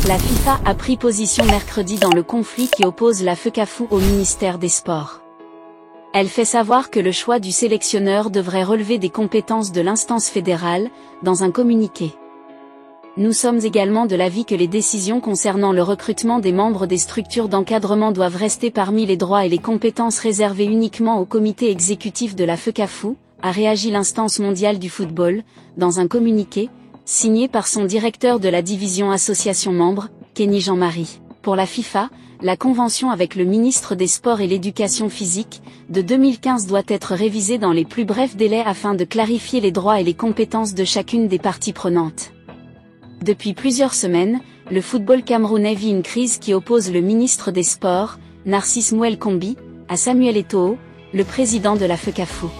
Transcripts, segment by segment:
La FIFA a pris position mercredi dans le conflit qui oppose la FECAFOOT au ministère des Sports. Elle fait savoir que le choix du sélectionneur devrait relever des compétences de l'instance fédérale, dans un communiqué. Nous sommes également de l'avis que les décisions concernant le recrutement des membres des structures d'encadrement doivent rester parmi les droits et les compétences réservées uniquement au comité exécutif de la FECAFOOT, a réagi l'instance mondiale du football, dans un communiqué, signé par son directeur de la division association membre, Kenny Jean-Marie. Pour la FIFA, la convention avec le ministre des Sports et l'Éducation physique, de 2015 doit être révisée dans les plus brefs délais afin de clarifier les droits et les compétences de chacune des parties prenantes. Depuis plusieurs semaines, le football camerounais vit une crise qui oppose le ministre des Sports, Narcisse Mouel Kombi, à Samuel Eto'o, le président de la FECAFOOT.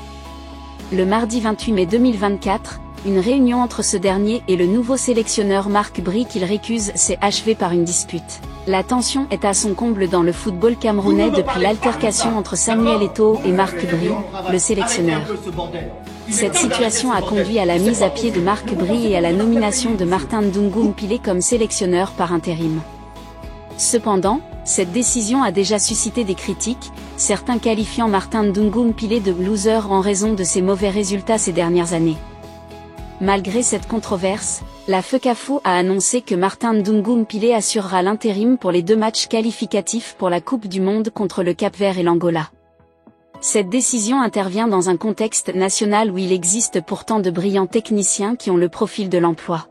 Le mardi 28 mai 2024, une réunion entre ce dernier et le nouveau sélectionneur Marc Bry qu'il récuse s'est achevée par une dispute. La tension est à son comble dans le football camerounais depuis l'altercation entre Samuel Eto'o et Marc Bry, le sélectionneur. Cette situation a conduit à la mise à pied de Marc Bry et à la nomination de Martin Ndungu Mpilé comme sélectionneur par intérim. Cependant, cette décision a déjà suscité des critiques, certains qualifiant Martin Ndungu Mpilé de « loser » en raison de ses mauvais résultats ces dernières années. Malgré cette controverse, la FECAFOOT a annoncé que Martin Ndungu Mpilé assurera l'intérim pour les 2 matchs qualificatifs pour la Coupe du Monde contre le Cap-Vert et l'Angola. Cette décision intervient dans un contexte national où il existe pourtant de brillants techniciens qui ont le profil de l'emploi.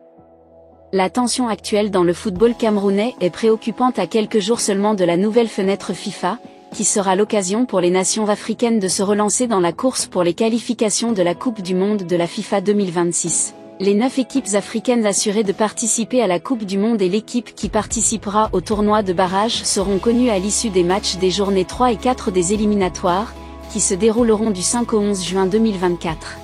La tension actuelle dans le football camerounais est préoccupante à quelques jours seulement de la nouvelle fenêtre FIFA, qui sera l'occasion pour les nations africaines de se relancer dans la course pour les qualifications de la Coupe du Monde de la FIFA 2026. Les 9 équipes africaines assurées de participer à la Coupe du Monde et l'équipe qui participera au tournoi de barrage seront connues à l'issue des matchs des journées 3 et 4 des éliminatoires, qui se dérouleront du 5 au 11 juin 2024.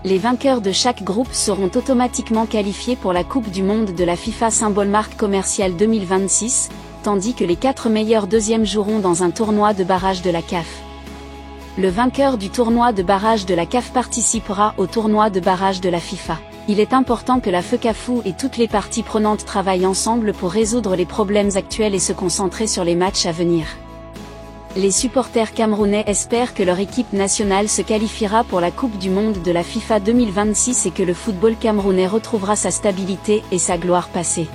Les vainqueurs de chaque groupe seront automatiquement qualifiés pour la Coupe du Monde de la FIFA Symbol Marque Commerciale 2026, tandis que les 4 meilleurs deuxièmes joueront dans un tournoi de barrage de la CAF. Le vainqueur du tournoi de barrage de la CAF participera au tournoi de barrage de la FIFA. Il est important que la FECAFOOT et toutes les parties prenantes travaillent ensemble pour résoudre les problèmes actuels et se concentrer sur les matchs à venir. Les supporters camerounais espèrent que leur équipe nationale se qualifiera pour la Coupe du Monde de la FIFA 2026 et que le football camerounais retrouvera sa stabilité et sa gloire passée.